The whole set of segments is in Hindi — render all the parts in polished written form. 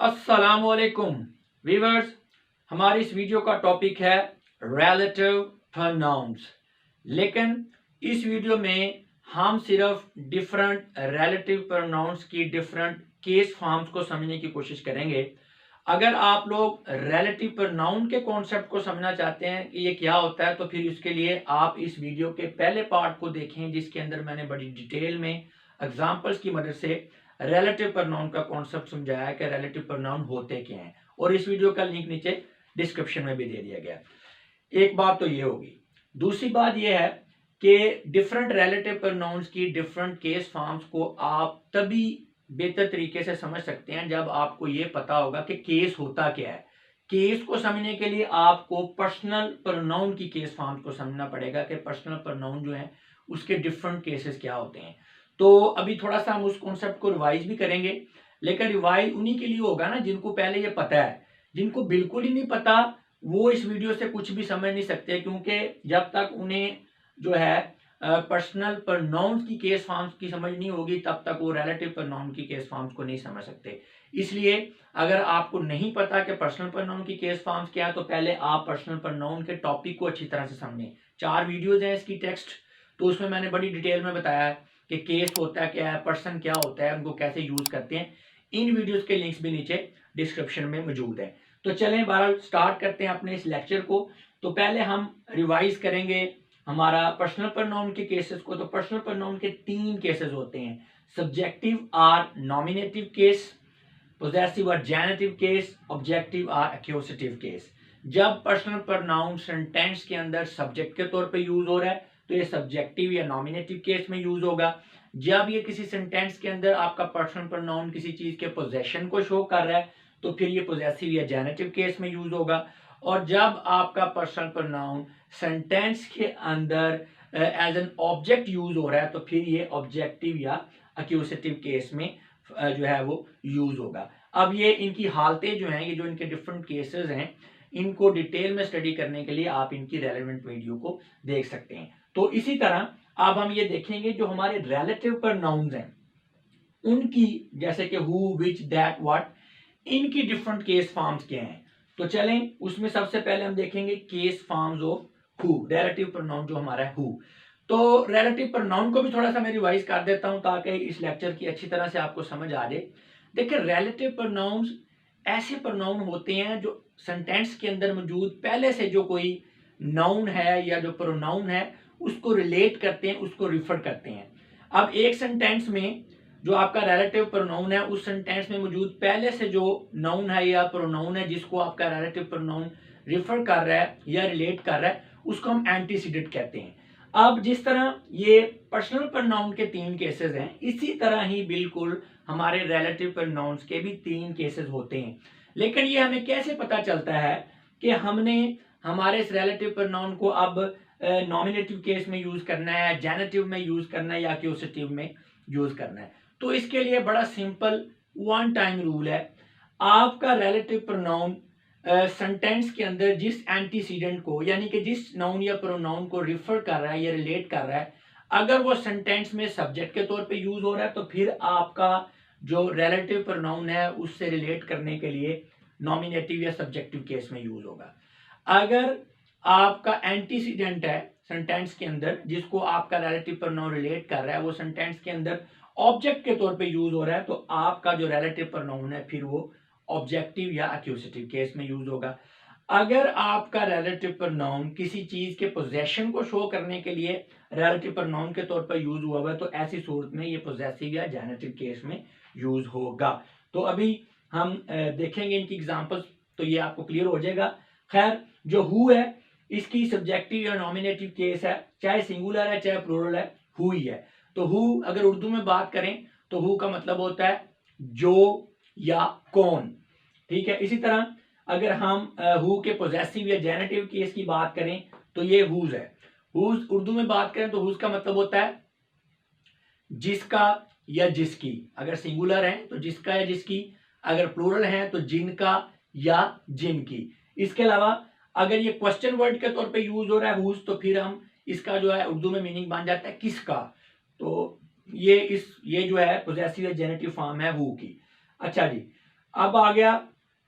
अस्सलामुअलैकुम व्यूअर्स, हमारी इस वीडियो का टॉपिक है रिलेटिव प्रोनाउंस। लेकिन इस वीडियो में हम सिर्फ डिफरेंट रिलेटिव प्रोनाउंस की डिफरेंट केस फॉर्म्स को समझने की कोशिश करेंगे। अगर आप लोग रिलेटिव प्रोनाउन के कॉन्सेप्ट को समझना चाहते हैं कि ये क्या होता है, तो फिर इसके लिए आप इस वीडियो के पहले पार्ट को देखें, जिसके अंदर मैंने बड़ी डिटेल में एग्जांपल्स की मदद से रिलेटिव प्रोनाउन का कॉन्सेप्ट समझाया है कि रिलेटिव प्रोनाउन होते क्या हैं, और इस वीडियो का लिंक नीचे डिस्क्रिप्शन में भी दे दिया गया। एक बात तो ये होगी। दूसरी बात ये है कि डिफरेंट रिलेटिव प्रोनाउंस की डिफरेंट केस फॉर्म्स को आप तभी बेहतर तरीके से समझ सकते हैं जब आपको ये पता होगा कि केस होता क्या है। केस को समझने के लिए आपको पर्सनल प्रोनाउन की केस फॉर्म्स को समझना पड़ेगा कि पर्सनल प्रोनाउन जो है उसके डिफरेंट केसेस क्या होते हैं। तो अभी थोड़ा सा हम उस कॉन्सेप्ट को रिवाइज भी करेंगे, लेकिन रिवाइज उन्हीं के लिए होगा ना जिनको पहले ये पता है। जिनको बिल्कुल ही नहीं पता वो इस वीडियो से कुछ भी समझ नहीं सकते, क्योंकि जब तक उन्हें जो है पर्सनल प्रोनाउंस की केस फॉर्म्स की समझ नहीं होगी तब तक वो रिलेटिव प्रोनाउन की केस फॉर्म्स को नहीं समझ सकते। इसलिए अगर आपको नहीं पता कि पर्सनल प्रोनाउन की केस फॉर्म्स क्या है, तो पहले आप पर्सनल प्रोनाउन के टॉपिक को अच्छी तरह से समझें। 4 वीडियोज हैं इसकी टेक्स्ट, तो उसमें मैंने बड़ी डिटेल में बताया है कि केस होता क्या है, पर्सन क्या होता है, उनको कैसे यूज करते हैं। इन वीडियोस के लिंक्स भी नीचे डिस्क्रिप्शन में मौजूद है। तो चलें बहरहाल स्टार्ट करते हैं अपने इस लेक्चर को। तो पहले हम रिवाइज करेंगे हमारा पर्सनल प्रोनाउन के केसेस को। तो पर्सनल प्रोनाउन के 3 केसेस होते हैं: subjective or nominative case, possessive और जेनेटिव केस, ऑब्जेक्टिव और एक्यूजेटिव केस। जब पर्सनल प्रोनाउन सेंटेंस के अंदर सब्जेक्ट के तौर पे यूज हो रहा है तो ये सब्जेक्टिव या नॉमिनेटिव केस में यूज होगा। जब ये किसी सेंटेंस के अंदर आपका पर्सनल प्रोनाउन किसी चीज के पोजेशन को शो कर रहा है तो फिर ये पोजेसिव या जेनेटिव केस में यूज होगा। और जब आपका पर्सनल प्रोनाउन सेंटेंस के अंदर एज एन ऑब्जेक्ट यूज हो रहा है तो फिर ये ऑब्जेक्टिव या एक्यूजेटिव केस में जो है वो यूज होगा। अब ये इनकी हालतें जो हैं, ये जो इनके डिफरेंट केसेस हैं, इनको डिटेल में स्टडी करने के लिए आप इनकी रेलेवेंट वीडियो को देख सकते हैं। तो इसी तरह अब हम ये देखेंगे जो हमारे रिलेटिव प्रोनाउंस हैं उनकी, जैसे कि हु, विच, दैट, व्हाट, इनकी डिफरेंट केस फॉर्म्स क्या हैं। तो चलें उसमें सबसे पहले हम देखेंगे case forms of who, relative pronoun जो हमारा है हु। तो रिलेटिव प्रोनाउन को भी थोड़ा सा मैं रिवाइज कर देता हूं ताकि इस लेक्चर की अच्छी तरह से आपको समझ आ जाए। देखिए, रिलेटिव प्रोनाउंस ऐसे प्रोनाउन होते हैं जो सेंटेंस के अंदर मौजूद पहले से जो कोई नाउन है या जो प्रोनाउन है उसको रिलेट करते हैं, उसको रिफर करते हैं। अब एक सेंटेंस में जो आपका रिलेटिव प्रोनाउन है उस सेंटेंस में मौजूद पहले से जो नाउन है या प्रोनाउन है जिसको आपका रिलेटिव प्रोनाउन रिफर कर रहा है या रिलेट कर रहा है उसको हम एंटीसीडेंट कहते हैं। अब जिस तरह ये पर्सनल प्रोनाउन के 3 केसेस हैं, इसी तरह ही बिल्कुल हमारे रिलेटिव प्रोनाउंस के भी 3 केसेस होते हैं। लेकिन ये हमें कैसे पता चलता है कि हमने हमारे इस रिलेटिव प्रोनाउन को अब नॉमिनेटिव केस में यूज करना है, जेनेटिव में यूज करना है या एक्यूजेटिव में यूज करना है। तो इसके लिए बड़ा सिंपल वन टाइम रूल है। आपका रिलेटिव प्रोनाउन सेंटेंस के अंदर जिस एंटीसीडेंट को यानी कि जिस नाउन या प्रोनाउन को रिफर कर रहा है या रिलेट कर रहा है, अगर वो सेंटेंस में सब्जेक्ट के तौर पे यूज हो रहा है तो फिर आपका जो रिलेटिव प्रोनाउन है उससे रिलेट करने के लिए नॉमिनेटिव या सब्जेक्टिव केस में यूज होगा। अगर आपका एंटीसीडेंट है सेंटेंस के अंदर जिसको आपका रिलेटिव प्रोनाउन रिलेट कर रहा है, वो सेंटेंस के अंदर ऑब्जेक्ट के तौर पे यूज हो रहा है, तो आपका जो रिलेटिव प्रोनाउन है फिर वो ऑब्जेक्टिव या एक्यूजेटिव केस में यूज होगा। अगर आपका रिलेटिव प्रोनाउन किसी चीज के पोजेशन को शो करने के लिए रिलेटिव प्रोनाउन के तौर पर यूज हुआ है तो ऐसी सूरत में ये पोजेसिव या जेनेटिव केस में यूज होगा। तो अभी हम देखेंगे इनकी एग्जांपल्स, तो ये आपको क्लियर हो जाएगा। खैर, जो हु है इसकी सब्जेक्टिव या नॉमिनेटिव केस है, चाहे सिंगुलर है चाहे प्लूरल है, हु ही है। तो हु अगर उर्दू में बात करें तो हु का मतलब होता है जो या कौन, ठीक है। इसी तरह अगर हम हु के पोजेसिव या जेनेटिव केस की बात करें तो ये हुज है। हुज उर्दू में बात करें तो हुज का मतलब होता है जिसका या जिसकी। अगर सिंगुलर है तो जिसका या जिसकी, अगर प्लूरल है तो जिनका या जिनकी। इसके अलावा अगर ये क्वेश्चन वर्ड के तौर पे यूज हो रहा है हुज, तो फिर हम इसका जो है उर्दू में मीनिंग बन जाता है किसका। तो ये जो है पोजेसिव या जेनेटिव फॉर्म है हु की। अच्छा जी, अब आ गया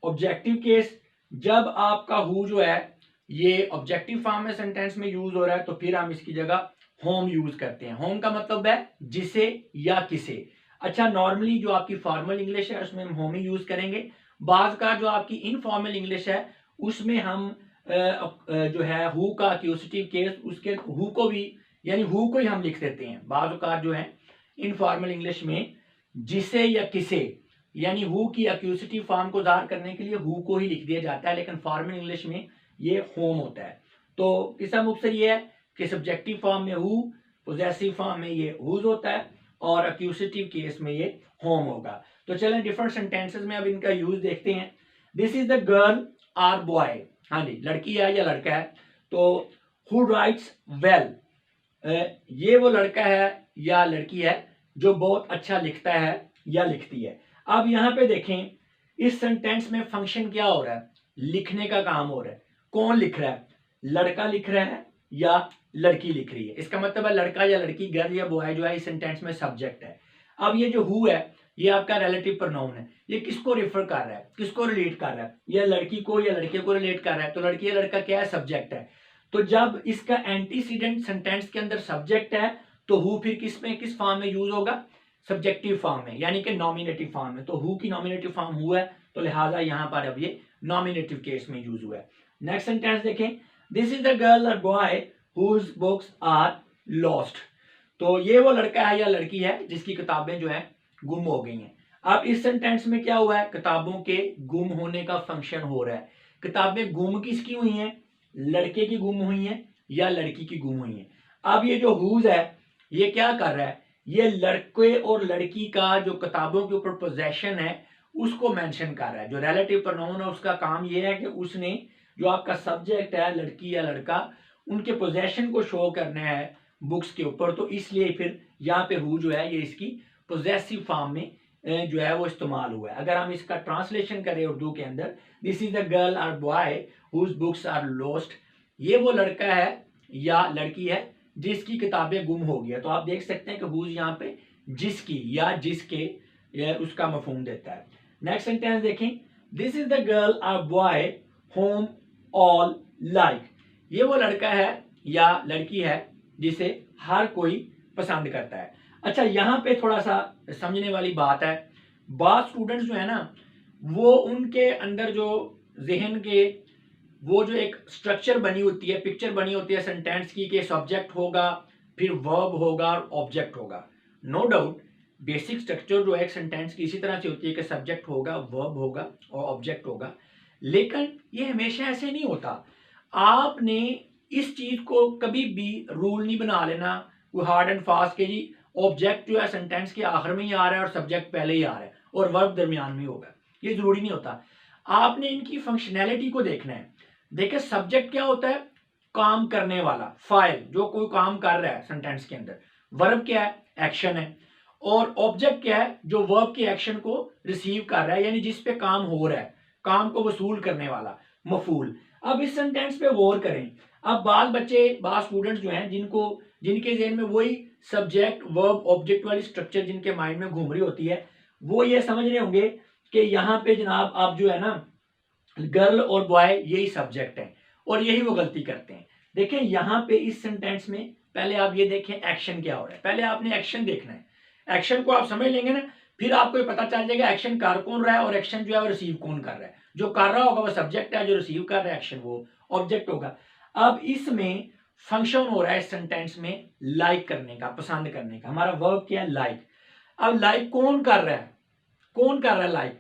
ऑब्जेक्टिव केस। जब आपका हु जो है ये ऑब्जेक्टिव फॉर्म में सेंटेंस में यूज हो रहा है तो फिर हम इसकी जगह होम यूज करते हैं। होम का मतलब है जिसे या किसे। अच्छा, नॉर्मली जो आपकी फॉर्मल इंग्लिश है उसमें हम होम ही यूज करेंगे। बाज का जो आपकी इनफॉर्मल इंग्लिश है उसमें हम जो है हु का एक्यूजिटिव केस उसके हु को भी यानी हु को ही हम लिख देते हैं। बाज का जो है इनफॉर्मल इंग्लिश में जिसे या किसे यानी हु की एक्यूजिटिव फॉर्म को ज़ाहिर करने के लिए हु को ही लिख दिया जाता है, लेकिन फॉर्मल इंग्लिश में ये होम होता है। तो इसका मुख्तसर ये है कि सब्जेक्टिव फॉर्म में हु, पोजेसिव फॉर्म में ये हुज होता है और एक्यूजिटिव केस में ये होम होगा। तो चलें डिफरेंट सेंटेंसेस में अब इनका यूज देखते हैं। This is the girl or boy, हाँ जी लड़की है या लड़का है। तो हु राइट्स वेल, ये वो लड़का है या लड़की है जो बहुत अच्छा लिखता है या लिखती है। अब यहाँ पे देखें इस सेंटेंस में फंक्शन क्या हो रहा है, लिखने का काम हो रहा है। कौन लिख रहा है, लड़का लिख रहा है या लड़की लिख रही है। इसका मतलब है लड़का या लड़की, गर्ल या बॉय जो है इस सेंटेंस में सब्जेक्ट है। अब ये जो हु है ये आपका रिलेटिव प्रोनाउन है, ये किसको रिफर कर रहा है, किसको रिलेट कर रहा है, ये लड़की को या लड़के को रिलेट कर रहा है। तो लड़की या लड़का क्या है, सब्जेक्ट है। तो जब इसका एंटीसीडेंट सेंटेंस के अंदर सब्जेक्ट है तो हु फिर किस फॉर्म में यूज होगा, सब्जेक्टिव फॉर्म में यानी कि नॉमिनेटिव फॉर्म में। तो हु की नॉमिनेटिव फॉर्म हुआ है तो लिहाजा यहां पर अब ये नॉमिनेटिव केस में यूज हुआ है। नेक्स्ट सेंटेंस देखें, दिस इज द गर्ल और boy whose books are lost. तो ये वो लड़का है या लड़की है जिसकी किताबें जो है गुम हो गई हैं। अब इस सेंटेंस में क्या हुआ है, किताबों के गुम होने का फंक्शन हो रहा है। किताबें गुम किसकी हुई हैं, लड़के की गुम हुई हैं या लड़की की गुम हुई हैं। अब ये जो हुज है ये क्या कर रहा है, ये लड़के और लड़की का जो किताबों के ऊपर पोजेशन है उसको मेंशन कर रहा है। जो रिलेटिव प्रोनाउन है उसका काम ये है कि उसने जो आपका सब्जेक्ट है लड़की या लड़का उनके पोजेशन को शो करना है बुक्स के ऊपर। तो इसलिए फिर यहाँ पे हु जो है ये इसकी पोजेसिव फॉर्म में जो है वो इस्तेमाल हुआ है। अगर हम इसका ट्रांसलेशन करें उर्दू के अंदर, दिस इज द गर्ल और boy whose books are lost, ये वो लड़का है या लड़की है जिसकी किताबें गुम हो गई। तो आप देख सकते हैं कि हुज यहाँ पे जिसकी या जिसके उसका मफहूम देता है। नेक्स्ट सेंटेंस देखें, दिस इज द गर्ल और बॉय होम ऑल लाइक, ये वो लड़का है या लड़की है जिसे हर कोई पसंद करता है। अच्छा, यहाँ पे थोड़ा सा समझने वाली बात है, बात स्टूडेंट्स जो है ना वो उनके अंदर जो जहन के वो जो एक स्ट्रक्चर बनी होती है, पिक्चर बनी होती है सेंटेंस की कि सब्जेक्ट होगा फिर वर्ब होगा और ऑब्जेक्ट होगा। नो डाउट बेसिक स्ट्रक्चर जो है एक सेंटेंस की इसी तरह से होती है कि सब्जेक्ट होगा, वर्ब होगा और ऑब्जेक्ट होगा। लेकिन ये हमेशा ऐसे नहीं होता। आपने इस चीज को कभी भी रूल नहीं बना लेना कोई हार्ड एंड फास्ट के जी ऑब्जेक्ट जो है सेंटेंस के आखिर में ही आ रहा है और सब्जेक्ट पहले ही आ रहा है और वर्ब दरमियान में होगा, ये जरूरी नहीं होता। आपने इनकी फंक्शनैलिटी को देखना है। देखिए सब्जेक्ट क्या होता है, काम करने वाला, फाइल जो कोई काम कर रहा है सेंटेंस के अंदर। वर्ब क्या है, एक्शन है। और ऑब्जेक्ट क्या है, जो वर्ब के एक्शन को रिसीव कर रहा है यानी जिस पे काम हो रहा है, काम को वसूल करने वाला, मफूल। अब इस सेंटेंस पे गौर करें। अब बाल बच्चे बाल स्टूडेंट्स जो हैं जिनके जहन में वही सब्जेक्ट वर्ब ऑब्जेक्ट वाली स्ट्रक्चर जिनके माइंड में घूम रही होती है वो ये समझ रहे होंगे कि यहाँ पे जनाब आप जो है ना गर्ल और बॉय यही सब्जेक्ट है और यही वो गलती करते हैं। देखें यहाँ पे इस सेंटेंस में पहले आप ये देखें एक्शन क्या हो रहा है। पहले आपने एक्शन देखना है, एक्शन को आप समझ लेंगे ना फिर आपको पता चल जाएगा एक्शन कर कौन रहा है और एक्शन जो है वो रिसीव कौन कर रहा है। जो कर रहा होगा वो सब्जेक्ट है, जो रिसीव कर रहा है एक्शन वो ऑब्जेक्ट होगा। अब इसमें फंक्शन हो रहा है इस सेंटेंस में लाइक करने का, पसंद करने का। हमारा वर्ब क्या है, लाइक। अब लाइक कौन कर रहा है, कौन कर रहा है लाइक,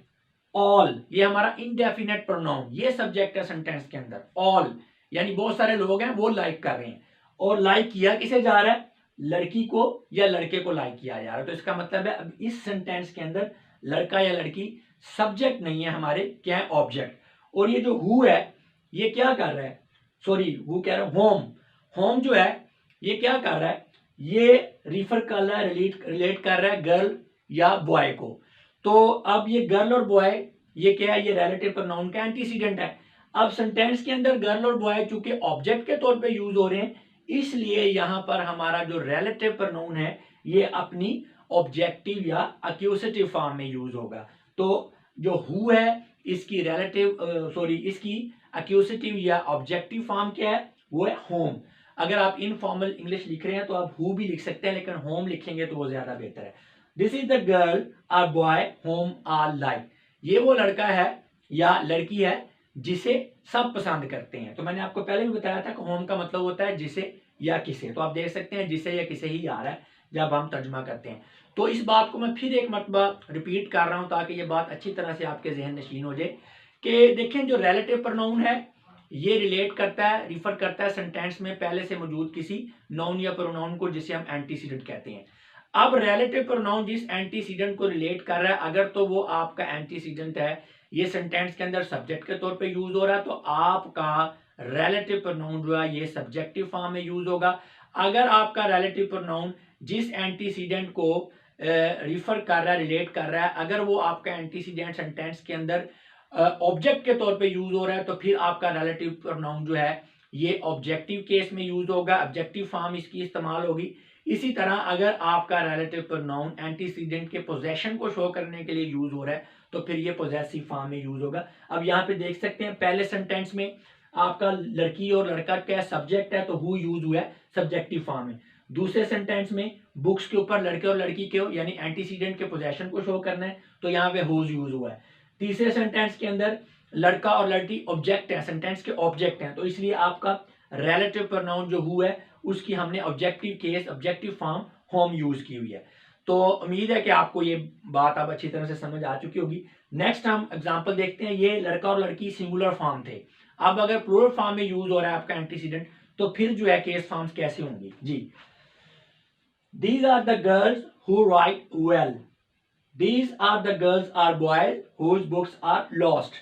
ऑल। ये हमारा इनडेफिनेट प्रोनाउन, ये सब्जेक्ट है सेंटेंस के अंदर। ऑल यानी बहुत सारे लोग हैं वो लाइक कर रहे हैं और लाइक किया किसे जा रहा है, लड़की को या लड़के को लाइक किया जा रहा है। तो इसका मतलब है अब इस सेंटेंस के अंदर लड़का या लड़की सब्जेक्ट नहीं है, हमारे क्या है, ऑब्जेक्ट। और ये जो हु है ये क्या कर रहा है, सॉरी हु कह रहा है, होम। होम जो है ये क्या कर रहा है, ये रिफर कर रहा है, रिलेट कर रहा है गर्ल या बॉय को। तो अब ये गर्ल और बॉय ये क्या है, ये रिलेटिव प्रोनाउन का एंटीसीडेंट है। अब सेंटेंस के अंदर गर्ल और बॉय चूंकि ऑब्जेक्ट के तौर पे यूज हो रहे हैं इसलिए यहां पर हमारा जो रिलेटिव प्रोनाउन है ये अपनी ऑब्जेक्टिव या एक्यूजेटिव फॉर्म में यूज होगा। तो जो हु है इसकी इसकी एक्यूसेटिव या ऑब्जेक्टिव फॉर्म क्या है, वो है होम। अगर आप इनफॉर्मल इंग्लिश लिख रहे हैं तो आप हु भी लिख सकते हैं, लेकिन होम लिखेंगे तो वो ज्यादा बेहतर है। This is the girl or boy whom are like. ये वो लड़का है या लड़की है जिसे सब पसंद करते हैं। तो मैंने आपको पहले भी बताया था कि होम का मतलब होता है जिसे या किसे। तो आप देख सकते हैं जिसे या किसे ही आ रहा है जब हम तर्जमा करते हैं। तो इस बात को मैं फिर एक मरतबा रिपीट कर रहा हूं ताकि ये बात अच्छी तरह से आपके जहन नशीन हो जाए कि देखें जो रिलेटिव प्रोनाउन है ये रिलेट करता है, रिफर करता है सेंटेंस में पहले से मौजूद किसी नाउन या प्रोनाउन को जिसे हम एंटीसीडेंट कहते हैं। अब रिलेटिव प्रोनाउन जिस एंटीसीडेंट को रिलेट कर रहा है अगर तो वो आपका एंटीसीडेंट है, ये सेंटेंस के अंदर सब्जेक्ट के तौर पे यूज हो रहा है, तो आपका रिलेटिव प्रोनाउन जो है ये सब्जेक्टिव फॉर्म में यूज होगा। अगर आपका रिलेटिव प्रोनाउन जिस एंटीसीडेंट को रिफर कर रहा है, रिलेट कर रहा है, अगर वो आपका एंटीसीडेंट सेंटेंस के अंदर ऑब्जेक्ट के तौर पे यूज हो रहा है, तो फिर आपका रिलेटिव प्रोनाउन जो है ये ऑब्जेक्टिव केस में यूज होगा, ऑब्जेक्टिव फॉर्म इसकी इस्तेमाल होगी। इसी तरह अगर आपका रिलेटिव प्रोनाउन एंटीसीडेंट के पोजेशन को शो करने के लिए यूज हो रहा है तो फिर ये पोजेसिव फॉर्म में यूज होगा। अब यहाँ पे देख सकते हैं पहले सेंटेंस में आपका लड़की और लड़का क्या सब्जेक्ट है, तो हु यूज हुआ है सब्जेक्टिव फॉर्म में। दूसरे सेंटेंस में बुक्स के ऊपर लड़के और लड़की के यानी एंटीसीडेंट के पोजेशन को शो करना है, तो यहाँ पे हुज यूज हुआ है। तीसरे सेंटेंस के अंदर लड़का और लड़की ऑब्जेक्ट है, सेंटेंस के ऑब्जेक्ट हैं, तो इसलिए आपका रिलेटिव प्रोनाउन जो हु है उसकी हमने objective case objective form home use की हुई है। तो उम्मीद है कि आपको ये बात अब अच्छी तरह से समझ आ चुकी होगी। नेक्स्ट हम एग्जांपल देखते हैं। ये लड़का और लड़की सिंगुलर फॉर्म थे। अब अगर प्लूरल फॉर्म में यूज हो रहा है आपका एंटीसीडेंट, तो फिर जो है केस फॉर्म्स कैसे होंगी जी। These are the girls who write well. These are the girls are boys whose books are lost.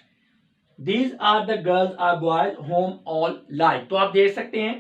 These are the girls are boys whom all like. तो आप देख सकते हैं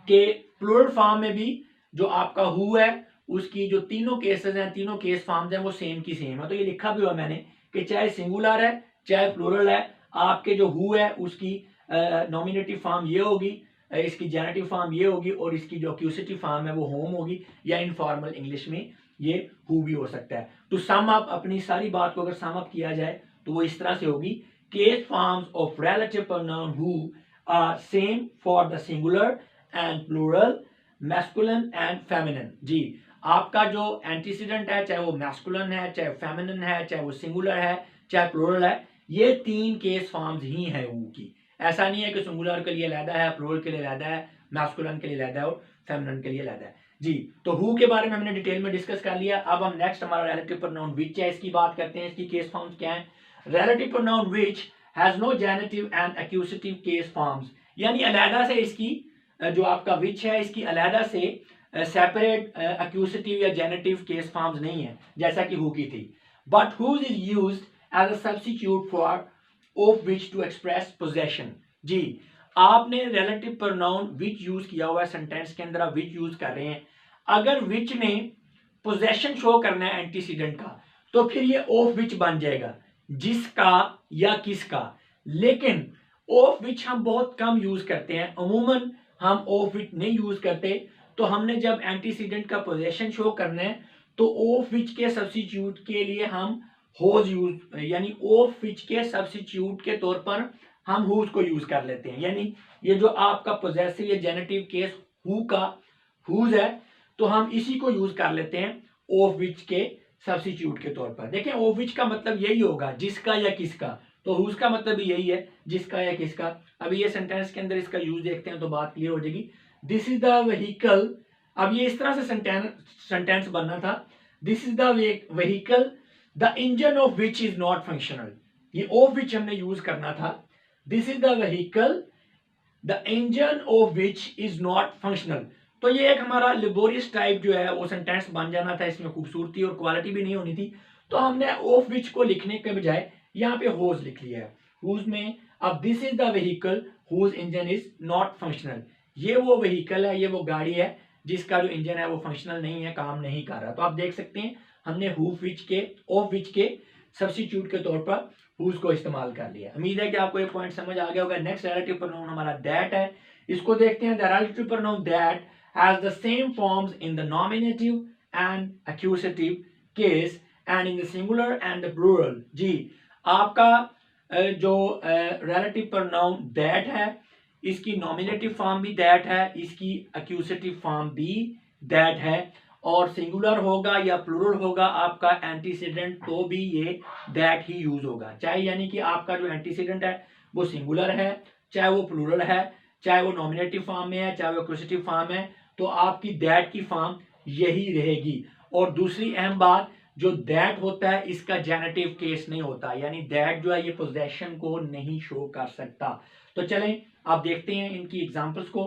कि प्लूरल फॉर्म में भी जो आपका हु है उसकी जो तीनों केसेस हैं, तीनों केस फॉर्म्स हैं वो सेम की सेम है। तो ये लिखा भी हुआ मैंने कि चाहे सिंगुलर है चाहे प्लूरल है, आपके जो हु है उसकी नॉमिनेटिव फॉर्म ये होगी, इसकी जेनेटिव फॉर्म ये होगी और इसकी जो एक्यूसेटिव फॉर्म है वो होम होगी, या इनफॉर्मल इंग्लिश में ये हु भी हो सकता है। तो सम अप, अपनी सारी बात को अगर सम अप किया जाए तो वो इस तरह से होगी, case forms of relative pronoun who are same for the singular and plural, masculine and feminine. जी, आपका जो एंटीसीडेंट है चाहे वो मैस्कुलिन है, चाहे फेमिनिन है, चाहे वो सिंगुलर है, चाहे प्लूरल है, ये तीन केस फॉर्म्स ही है हु की। ऐसा नहीं है कि सिंगुलर के लिए अलहदा है, प्लूरल के लिए अलहदा है, मैस्कुलिन के लिए अलहदा है और फेमिनिन के लिए अलहदा है जी। तो हु के बारे में हमने डिटेल में डिस्कस कर लिया। अब हम नेक्स्ट हमारा रिलेटिव प्रोनाउन व्हिच है इसकी बात करते हैं। इसकी केस फॉर्म्स क्या है। Relative pronoun which has no genitive and accusative case forms, यानी अलहदा से इसकी जो आपका व्हिच है इसकी अलहदा से सेपरेट एक्यूसेटिव या जेनेटिव केस फॉर्म्स नहीं है जैसा कि हु की थी। But whose is used as a substitute for of which to express possession. जी, आपने रिलेटिव प्रोनाउन विच यूज किया हुआ है सेंटेंस के अंदर, आप विच यूज कर रहे हैं। अगर विच ने पोजेशन शो करना है एंटीसीडेंट का तो फिर ये ऑफ विच बन जाएगा, जिसका या किसका। लेकिन ऑफ विच हम बहुत कम यूज करते हैं, अमूमन हम ऑफ विच नहीं यूज करते। तो हमने जब एंटीसीडेंट का पोजेशन शो करना है तो ऑफ विच के सब्स्टिट्यूट के लिए हम होज यूज, यानी ऑफ विच के सब्स्टिट्यूट के तौर पर हम हुज को यूज कर लेते हैं। यानी ये जो आपका पोजेसिव या जेनेटिव केस हु का हुज है तो हम इसी को यूज कर लेते हैं ऑफ विच के सब्स्टिट्यूट के तौर पर। देखें ऑफ विच का मतलब यही होगा जिसका या किसका, तो हुज का मतलब भी यही है जिसका या किसका। अभी ये सेंटेंस के अंदर इसका यूज देखते हैं तो बात क्लियर हो जाएगी। दिस इज द व्हीकल, अब ये इस तरह से सेंटेंस बनना था, this is the vehicle the engine of which is not functional. ये ऑफ विच हमने यूज करना था। This is the vehicle the engine of which is not functional. तो ये एक हमारा लेबोरियस टाइप जो है वो सेंटेंस बन जाना था, इसमें खूबसूरती और क्वालिटी भी नहीं होनी थी। तो हमने ऑफ विच को लिखने के बजाय यहाँ पे होज लिख लिया है हुज में। अब this is the vehicle whose engine is not functional, ये वो व्हीकल है, ये वो गाड़ी है जिसका जो इंजन है वो फंक्शनल नहीं है, काम नहीं कर रहा। तो आप देख सकते हैं हमने हु विच के ऑफ विच के सब्स्टिट्यूट के तौर पर हुज को इस्तेमाल कर लिया। उम्मीद है कि आपको ये पॉइंट समझ आ गया होगा। नेक्स्ट रिलेटिव प्रोनाउन हमारा दैट है, इसको देखते हैं। The relative pronoun that has the same forms in the nominative and accusative case and in the singular and the plural. जी, आपका जो रिलेटिव प्रोनाउन दैट है, इसकी नॉमिनेटिव फॉर्म भी दैट है, इसकी एक्यूजेटिव फॉर्म भी दैट है, और सिंगुलर होगा या प्लूरल होगा आपका एंटीसीडेंट तो भी ये दैट ही यूज होगा। चाहे यानी कि आपका जो एंटीसीडेंट है वो सिंगुलर है, चाहे वो प्लूरल है, चाहे वो नॉमिनेटिव फॉर्म में है, चाहे वो एक्यूजेटिव फॉर्म है, तो आपकी दैट की फॉर्म यही रहेगी। और दूसरी अहम बात, जो दैट होता है इसका जेनेटिव केस नहीं होता, यानी दैट जो है ये पोजेशन को नहीं शो कर सकता। तो चलें आप देखते हैं इनकी एग्जांपल्स को।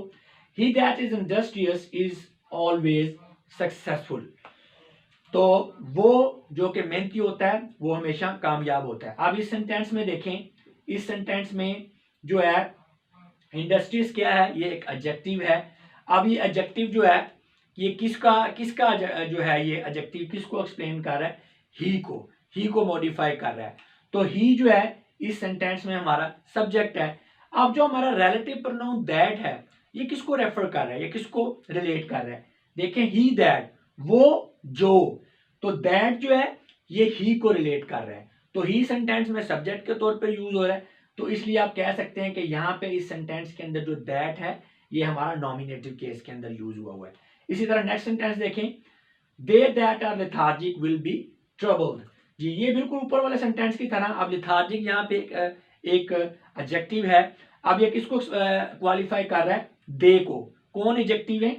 He that is industrious is always successful. तो वो जो कि मेहनती होता है वो हमेशा कामयाब होता है। अब इस सेंटेंस में देखें, इस सेंटेंस में जो है इंडस्ट्रीज क्या है, ये एक एडजेक्टिव है। अब ये एडजेक्टिव जो है ये किसका जो है, ये एडजेक्टिव किसको एक्सप्लेन कर रहा है, ही को मॉडिफाई कर रहा है। तो ही जो है इस सेंटेंस में हमारा सब्जेक्ट है। अब जो हमारा रिलेटिव प्रोनाउन दैट है ये किसको रेफर कर रहा है, ये किसको रिलेट कर रहा है, देखें ही दैट, वो जो, तो दैट जो है ये ही को रिलेट कर रहा है। तो ही सेंटेंस में सब्जेक्ट के तौर पर यूज हो रहा है, तो इसलिए आप कह सकते हैं कि यहाँ पे इस सेंटेंस के अंदर जो दैट है ये हमारा नॉमिनेटिव केस के अंदर यूज हुआ है। इसी तरह नेक्स्ट सेंटेंस देखें, they that are lethargic will be troubled. जी ये बिल्कुल ऊपर वाले सेंटेंस की तरह। अब लेथार्जिक यहाँ पे एक एडजेक्टिव है। अब ये किसको क्वालिफाई कर रहा है, दे को। कौन एडजेक्टिव है,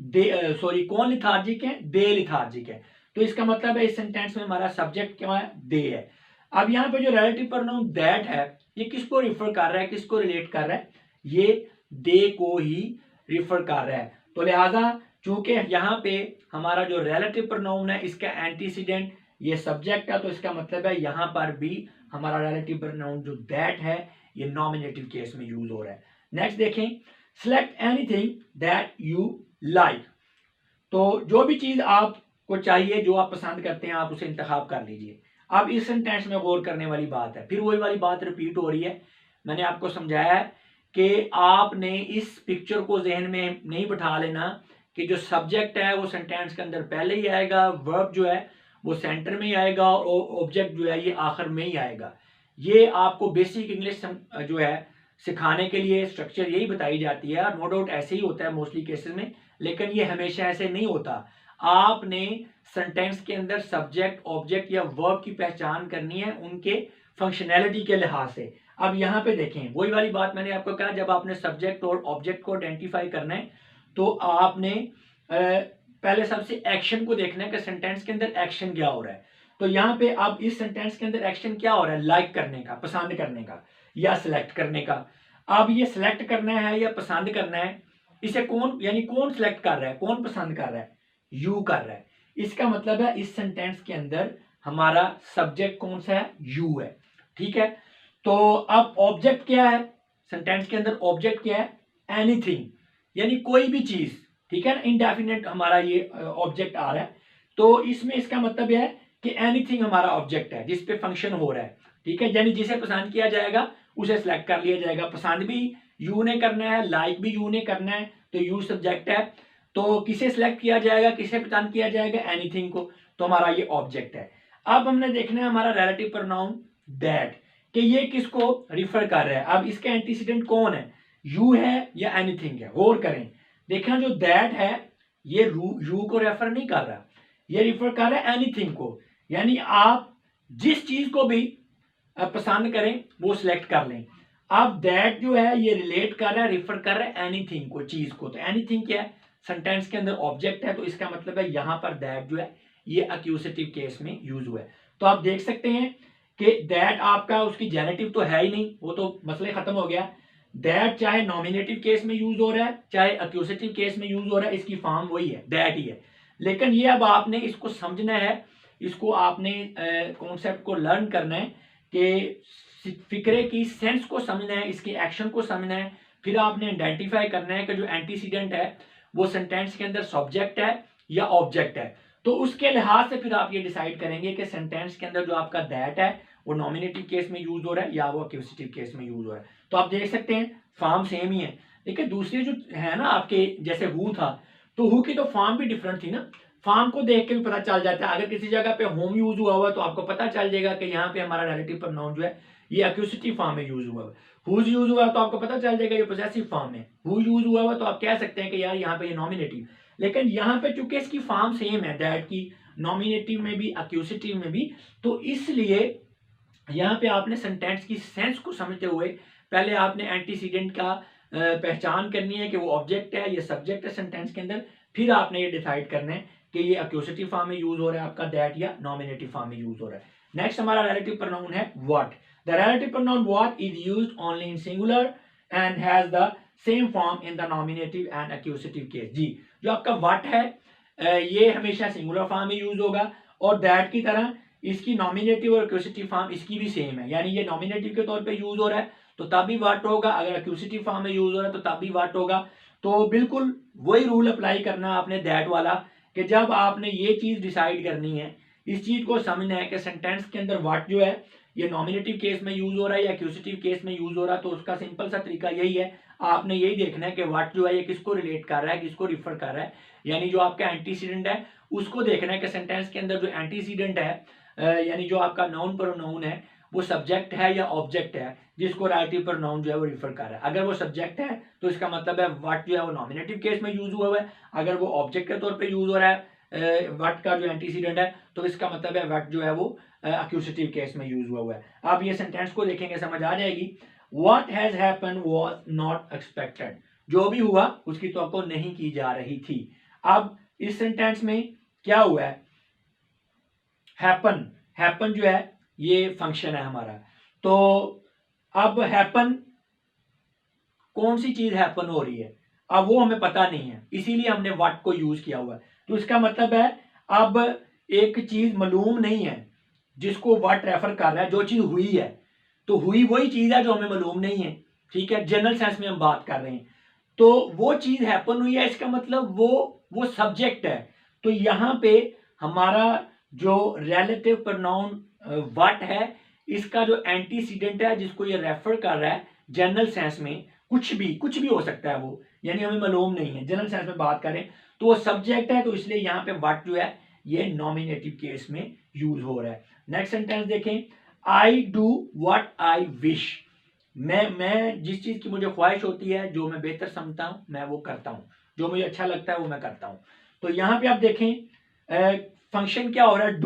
दे, सॉरी कौन लिथार्जिक है, दे लिथार्जिक है। तो इसका मतलब है इस सेंटेंस में हमारा सब्जेक्ट क्या है, दे है। अब यहाँ पे जो रिलेटिव प्रोनाउन दैट है ये किसको रिफर कर रहा है, किसको रिलेट कर रहा है, ये दे को ही रिफर कर रहा है। तो लिहाजा चूंकि यहाँ पे हमारा जो रिलेटिव प्रोनाउन है इसका एंटीसीडेंट ये सब्जेक्ट है, तो इसका मतलब है यहाँ पर भी हमारा रिलेटिव प्रोनाउन जो दैट है ये नॉमिनेटिव केस में यूज हो रहा है। नेक्स्ट देखें, select anything that you like. तो जो भी चीज आपको चाहिए, जो आप पसंद करते हैं, आप उसे इंतखाब कर लीजिए। अब इस सेंटेंस में गौर करने वाली बात है, फिर वही वाली बात रिपीट हो रही है। मैंने आपको समझाया है कि आपने इस पिक्चर को जहन में नहीं बिठा लेना कि जो सब्जेक्ट है वो सेंटेंस के अंदर पहले ही आएगा, वर्ब जो है वो सेंटर में ही आएगा, और ऑब्जेक्ट जो है ये आखिर में ही आएगा। ये आपको बेसिक इंग्लिश जो है सिखाने के लिए स्ट्रक्चर यही बताई जाती है, और नो डाउट ऐसे ही होता है मोस्टली केसेस में, लेकिन ये हमेशा ऐसे नहीं होता। आपने सेंटेंस के अंदर सब्जेक्ट, ऑब्जेक्ट या वर्ब की पहचान करनी है उनके फंक्शनैलिटी के लिहाज से। अब यहाँ पे देखें, वही वाली बात मैंने आपको कहा, जब आपने सब्जेक्ट और ऑब्जेक्ट को आइडेंटिफाई करना है तो आपने पहले सबसे एक्शन को देखना है कि सेंटेंस के अंदर एक्शन क्या हो रहा है। तो यहाँ पे अब इस सेंटेंस के अंदर एक्शन क्या हो रहा है, लाइक करने का, पसंद करने का, या सिलेक्ट करने का। अब ये सिलेक्ट करना है या पसंद करना है, इसे कौन, यानी कौन सिलेक्ट कर रहा है, कौन पसंद कर रहा है, यू कर रहा है। इसका मतलब है इस सेंटेंस के अंदर हमारा सब्जेक्ट कौन सा है, यू है। ठीक है, तो अब ऑब्जेक्ट क्या है, सेंटेंस के अंदर ऑब्जेक्ट क्या है, एनीथिंग, यानी कोई भी चीज। ठीक है ना, इनडेफिनेट हमारा ये ऑब्जेक्ट आ रहा है, तो इसमें इसका मतलब है कि एनीथिंग हमारा ऑब्जेक्ट है जिस पे फंक्शन हो रहा है। ठीक है, यानी जिसे पसंद किया जाएगा उसे सिलेक्ट कर लिया जाएगा। पसंद भी यू ने करना है, लाइक भी यू ने करना है, तो यू सब्जेक्ट है। तो किसे सिलेक्ट किया जाएगा, किसे पसंद किया जाएगा, एनीथिंग को, तो हमारा ये ऑब्जेक्ट है। अब हमने देखना है हमारा रिलेटिव प्रोनाउन दैट, कि ये किसको रिफर कर रहा है। अब इसका एंटीसीडेंट कौन है, यू है या एनीथिंग है। गौर करें, देखना जो दैट है ये यू को रेफर नहीं कर रहा, ये रिफर कर रहा है एनीथिंग को, यानी आप जिस चीज को भी पसंद करें वो सिलेक्ट कर लें। अब दैट जो है ये रिलेट कर रहा है, रिफर कर रहा है एनीथिंग को, चीज को। तो एनीथिंग क्या है, सेंटेंस के अंदर ऑब्जेक्ट है, तो इसका मतलब है यहां पर दैट जो है ये एक्यूजेटिव केस में यूज हुआ है। तो आप देख सकते हैं कि दैट आपका उसकी जेनेटिव तो है ही नहीं, वो तो मसले खत्म हो गया। दैट चाहे नॉमिनेटिव केस में यूज हो रहा है चाहे एक्यूजेटिव केस में यूज हो रहा है, इसकी फॉर्म वही है, दैट ही है। लेकिन ये अब आपने इसको समझना है, इसको आपने कॉन्सेप्ट को लर्न करना है कि फिक्रे की सेंस को समझना है, इसके एक्शन को समझना है। फिर आपने आइडेंटिफाई करना है कि जो एंटीसीडेंट है वो सेंटेंस के अंदर सब्जेक्ट है या ऑब्जेक्ट है। तो उसके लिहाज से फिर आप ये डिसाइड करेंगे कि सेंटेंस के अंदर जो आपका दैट है वो नॉमिनेटिव केस में यूज हो रहा है या वो एक्यूजेटिव केस में यूज हो रहा है। तो आप देख सकते हैं फॉर्म सेम ही है, लेकिन दूसरी जो है ना आपके, जैसे हु था, तो हु की तो फॉर्म भी डिफरेंट थी ना। फॉर्म को देख के भी पता चल जाता है। अगर किसी जगह पे होम यूज हुआ हुआ तो आपको पता चल जाएगा कि यहाँ पे हमारा रिलेटिव प्रोनाउन जो है ये एक्यूसिटिव फॉर्म में यूज हुआ है। हुज यूज हुआ तो आपको पता चल जाएगा ये पोजेसिव फॉर्म में। हु यूज हुआ हुआ तो आप कह सकते हैं कि यार यहाँ पे ये नॉमिनेटिव। लेकिन यहाँ पे चूंकि इसकी फॉर्म सेम है, दैट की नॉमिनेटिव में भी एक्यूसिटिव में भी, तो इसलिए यहाँ पे आपने सेंटेंस की सेंस को समझते हुए पहले आपने एंटीसीडेंट का पहचान करनी है कि वो ऑब्जेक्ट है, ये सब्जेक्ट है सेंटेंस के अंदर। फिर आपने ये डिसाइड करना है कि ये एक्यूसिटिव फॉर्म में यूज हो रहा है आपका दैट या नॉमिनेटिव फॉर्म में यूज हो रहा है। नेक्स्ट हमारा रिलेटिव प्रोनाउन है what. The relative pronoun what is used only in singular and has the same form in the nominative and accusative case. जी, जो आपका व्हाट है ये हमेशा सिंगुलर फॉर्म में यूज होगा, और दैट की तरह इसकी नॉमिनेटिव और एक्यूसिटिव फॉर्म इसकी भी सेम है, यानी ये नॉमिनेटिव के तौर पे यूज हो रहा है तो तब भी व्हाट होगा, अगर एक्यूसिटिव फॉर्म में यूज हो रहा है तो तब भी व्हाट होगा। तो बिल्कुल वही रूल अप्लाई करना आपने दैट वाला, कि जब आपने ये चीज डिसाइड करनी है, इस चीज को समझना है कि सेंटेंस के अंदर व्हाट जो है ये नॉमिनेटिव केस में यूज हो रहा है या एक्यूसिटिव केस में यूज हो रहा है, तो उसका सिंपल सा तरीका यही है, आपने यही देखना है कि व्हाट जो है ये किसको रिलेट कर रहा है, किसको रिफर कर रहा है, यानी जो आपका एंटीसीडेंट है उसको देखना है कि सेंटेंस के अंदर जो एंटीसीडेंट है यानी जो आपका नाउन प्रोनाउन है वो सब्जेक्ट है या ऑब्जेक्ट है जिसको रिलेटिव प्रोनाउन जो है वो रिफर कर रहा है। अगर वो सब्जेक्ट है तो इसका मतलब है व्हाट जो है वो नॉमिनेटिव केस में यूज हुआ है, अगर वो ऑब्जेक्ट के तौर पे यूज हो रहा है व्हाट का जो एंटीसीडेंट है तो इसका मतलब है व्हाट जो है वो एक्यूसिटिव केस में यूज हुआ है। आप ये सेंटेंस को देखेंगे समझ आ जाएगी। What has happened was not expected, जो भी हुआ उसकी तवक्को नहीं की जा रही थी। अब इस सेंटेंस में क्या हुआ है, हैपन, हैपन जो है ये फंक्शन है हमारा। तो अब हैपन, कौन सी चीज हैपन हो रही है अब वो हमें पता नहीं है, इसीलिए हमने व्हाट को यूज किया हुआ है। तो इसका मतलब है अब एक चीज मालूम नहीं है जिसको व्हाट रेफर कर रहा है, जो चीज हुई है तो हुई वही चीज है जो हमें मालूम नहीं है, ठीक है, जनरल सेंस में हम बात कर रहे हैं। तो वो चीज हैपन हुई है, इसका मतलब वो सब्जेक्ट है। तो यहाँ पे हमारा जो रिलेटिव प्रोनाउन व्हाट है, इसका जो एंटीसीडेंट है जिसको ये रेफर कर रहा है जनरल सेंस में, कुछ भी हो सकता है वो, यानी हमें मालूम नहीं है, जनरल सेंस में बात करें तो वो सब्जेक्ट है, तो इसलिए यहाँ पे व्हाट जो है ये नॉमिनेटिव केस में यूज हो रहा है। नेक्स्ट सेंटेंस देखें, I do what I wish. मैं जिस चीज की मुझे ख्वाहिश होती है, जो मैं बेहतर समझता हूं मैं वो करता हूं, जो मुझे अच्छा लगता है वो मैं करता हूं। तो यहां पे आप देखें फंक्शन क्या हो रहा है,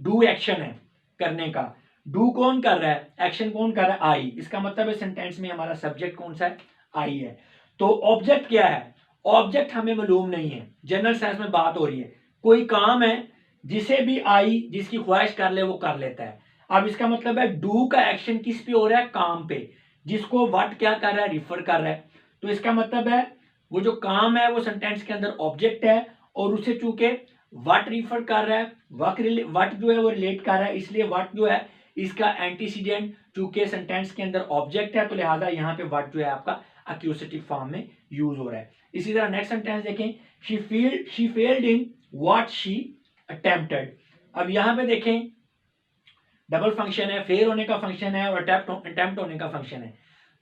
डू एक्शन है करने का। डू कौन कर रहा है, एक्शन कौन कर रहा है, आई। इसका मतलब है सेंटेंस में हमारा सब्जेक्ट कौन सा है, आई है। तो ऑब्जेक्ट क्या है, ऑब्जेक्ट हमें मालूम नहीं है, जनरल सेंस में बात हो रही है, कोई काम है जिसे भी आई जिसकी ख्वाहिश कर ले वो कर लेता है। अब इसका मतलब है डू का एक्शन किस पे हो रहा है, काम पे, जिसको व्हाट क्या कर रहा है, रिफर कर रहा है। तो इसका मतलब है वो जो काम है वो सेंटेंस के अंदर ऑब्जेक्ट है, और उसे चूंकि व्हाट रिफर कर रहा है, व्हाट जो है वो रिलेट कर रहा है, इसलिए व्हाट जो है इसका एंटीसीडेंट चूंकि सेंटेंस के अंदर ऑब्जेक्ट है, तो लिहाजा यहाँ पे व्हाट जो है आपका एक्यूसेटिव फॉर्म में यूज हो रहा है। इसी तरह नेक्स्ट सेंटेंस देखें, she failed in what she attempted. अब यहाँ पे देखें डबल फंक्शन है, फेल होने का फंक्शन है और अटेम्प्ट होने का फंक्शन है।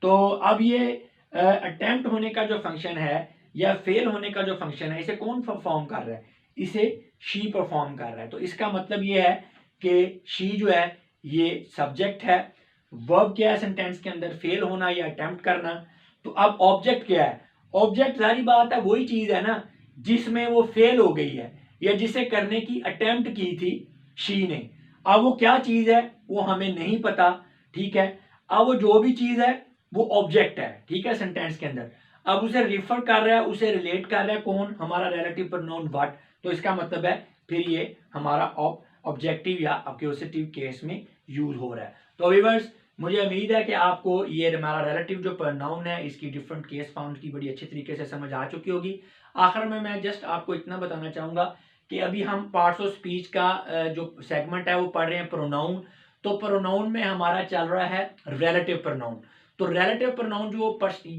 तो अब ये अटेम्प्ट होने का जो फंक्शन है या फेल होने का जो फंक्शन है, इसे कौन परफॉर्म कर रहा है, इसे शी परफॉर्म कर रहा है। तो इसका मतलब ये है कि शी जो है ये सब्जेक्ट है, वर्ब क्या है सेंटेंस के अंदर, फेल होना या अटेम्प्ट करना। तो अब ऑब्जेक्ट क्या है, ऑब्जेक्ट सारी बात है वही चीज है ना जिसमें वो फेल हो गई है या जिसे करने की अटेम्प्ट की थी शी ने। अब वो क्या चीज है वो हमें नहीं पता, ठीक है। अब वो जो भी चीज है वो ऑब्जेक्ट है, ठीक है, सेंटेंस के अंदर। अब उसे रिफर कर रहा है, उसे रिलेट कर रहा है कौन, हमारा रिलेटिव प्रोनाउन व्हाट। तो इसका मतलब है फिर ये हमारा ऑब्जेक्टिव या एक्यूसेटिव केस में यूज हो रहा है। तो व्यूअर्स मुझे उम्मीद है कि आपको ये हमारा रिलेटिव जो प्रोनाउन है इसकी डिफरेंट केस फॉर्म्स की बड़ी अच्छी तरीके से समझ आ चुकी होगी। आखिर में मैं जस्ट आपको इतना बताना चाहूंगा कि अभी हम पार्ट्स ऑफ स्पीच का जो सेगमेंट है वो पढ़ रहे हैं प्रोनाउन। तो प्रोनाउन में हमारा चल रहा है रिलेटिव प्रोनाउन। तो रिलेटिव प्रोनाउन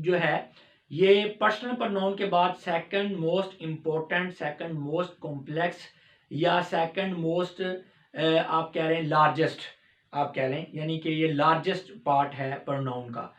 जो है ये पर्सनल प्रोनाउन के बाद second most important, second most complex या सेकंड मोस्ट आप कह रहे हैं लार्जेस्ट, आप कह लें, यानी कि ये लार्जेस्ट पार्ट है प्रोनाउन का।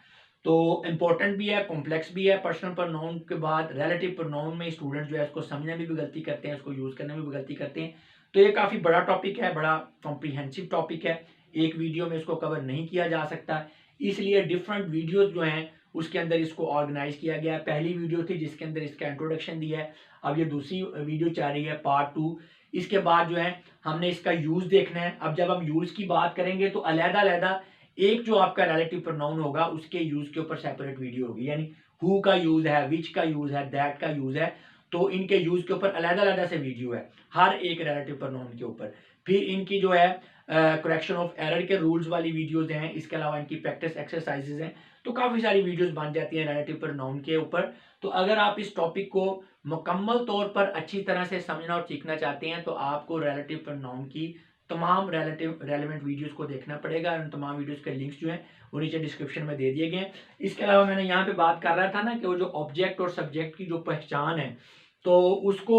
तो इम्पोर्टेंट भी है, कॉम्प्लेक्स भी है। पर्सनल प्रोनाउन के बाद रिलेटिव प्रोनाउन में स्टूडेंट जो है इसको समझने में भी गलती करते हैं, इसको यूज़ करने में भी गलती करते हैं। तो ये काफ़ी बड़ा टॉपिक है, बड़ा कॉम्प्रीहेंसिव टॉपिक है, एक वीडियो में इसको कवर नहीं किया जा सकता, इसलिए डिफरेंट वीडियोज़ जो हैं उसके अंदर इसको ऑर्गेनाइज किया गया है। पहली वीडियो थी जिसके अंदर इसका इंट्रोडक्शन दिया है, अब ये दूसरी वीडियो चल रही है पार्ट 2। इसके बाद जो है हमने इसका यूज़ देखना है। अब जब हम यूज़ की बात करेंगे तो अलग-अलग एक जो आपका रिलेटिव प्रोनाउन होगा उसके यूज़ के ऊपर सेपरेट वीडियो होगी, यानी हु का यूज़ है, विच का यूज़ है, दैट का यूज़ है, तो इनके यूज़ के ऊपर अलग-अलग से वीडियो है हर एक रिलेटिव प्रोनाउन के ऊपर। फिर इनकी जो है करेक्शन ऑफ एरर के रूल्स वाली वीडियोज़ हैं, इसके अलावा इनकी प्रैक्टिस एक्सरसाइजेज़ हैं, तो काफ़ी सारी वीडियोज़ बन जाती हैं रिलेटिव प्रोनाउन के ऊपर। तो अगर आप इस टॉपिक को मुकम्मल तौर पर अच्छी तरह से समझना और सीखना चाहते हैं तो आपको रिलेटिव प्रोनाउन की तमाम रेलेवेंट वीडियोस को देखना पड़ेगा। उन तमाम वीडियोस के लिंक्स जो हैं वो नीचे डिस्क्रिप्शन में दे दिए गए हैं। इसके अलावा मैंने यहाँ पे बात कर रहा था ना कि वो जो ऑब्जेक्ट और सब्जेक्ट की जो पहचान है, तो उसको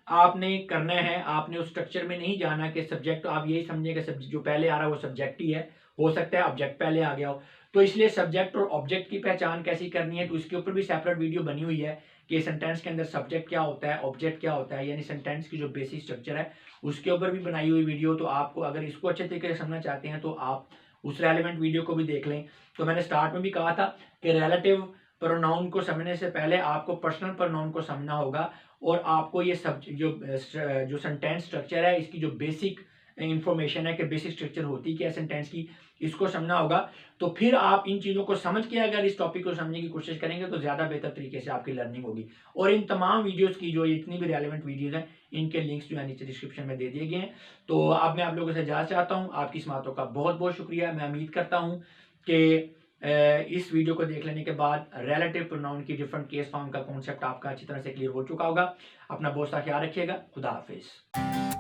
आपने करना है। आपने उस स्ट्रक्चर में नहीं जाना कि सब्जेक्ट, आप यही समझिए कि जो पहले आ रहा है वो सब्जेक्ट ही है, हो सकता है ऑब्जेक्ट पहले आ गया हो। तो इसलिए सब्जेक्ट और ऑब्जेक्ट की पहचान कैसी करनी है, तो इसके ऊपर भी सेपरेट वीडियो बनी हुई है कि सेंटेंस के अंदर सब्जेक्ट क्या होता है, ऑब्जेक्ट क्या होता है, यानी सेंटेंस की जो बेसिक स्ट्रक्चर है उसके ऊपर भी बनाई हुई वीडियो। तो आपको अगर इसको अच्छे तरीके से समझना चाहते हैं तो आप उस रेलेवेंट वीडियो को भी देख लें। तो मैंने स्टार्ट में भी कहा था कि रिलेटिव प्रोनाउन को समझने से पहले आपको पर्सनल प्रोनाउन को समझना होगा और आपको ये सब जो सेंटेंस स्ट्रक्चर है इसकी जो बेसिक इंफॉर्मेशन है कि बेसिक स्ट्रक्चर होती क्या है सेंटेंस की, इसको समझना होगा। तो फिर आप इन चीज़ों को समझ के अगर इस टॉपिक को समझने की कोशिश करेंगे तो ज़्यादा बेहतर तरीके से आपकी लर्निंग होगी। और इन तमाम वीडियोज़ की जो इतनी भी रेलेवेंट वीडियोज़ हैं इनके लिंक्स जो है नीचे डिस्क्रिप्शन में दे दिए गए हैं। तो अब मैं आप लोगों से इजाज़त चाहता हूँ। आपकी इस बातों का बहुत बहुत शुक्रिया। मैं उम्मीद करता हूँ कि इस वीडियो को देख लेने के बाद रिलेटिव प्रोनाउन की डिफरेंट केस फॉर्म का कॉन्सेप्ट आपका अच्छी तरह से क्लियर हो चुका होगा। अपना बहुत सा ख्याल रखिएगा। खुदा हाफिज़।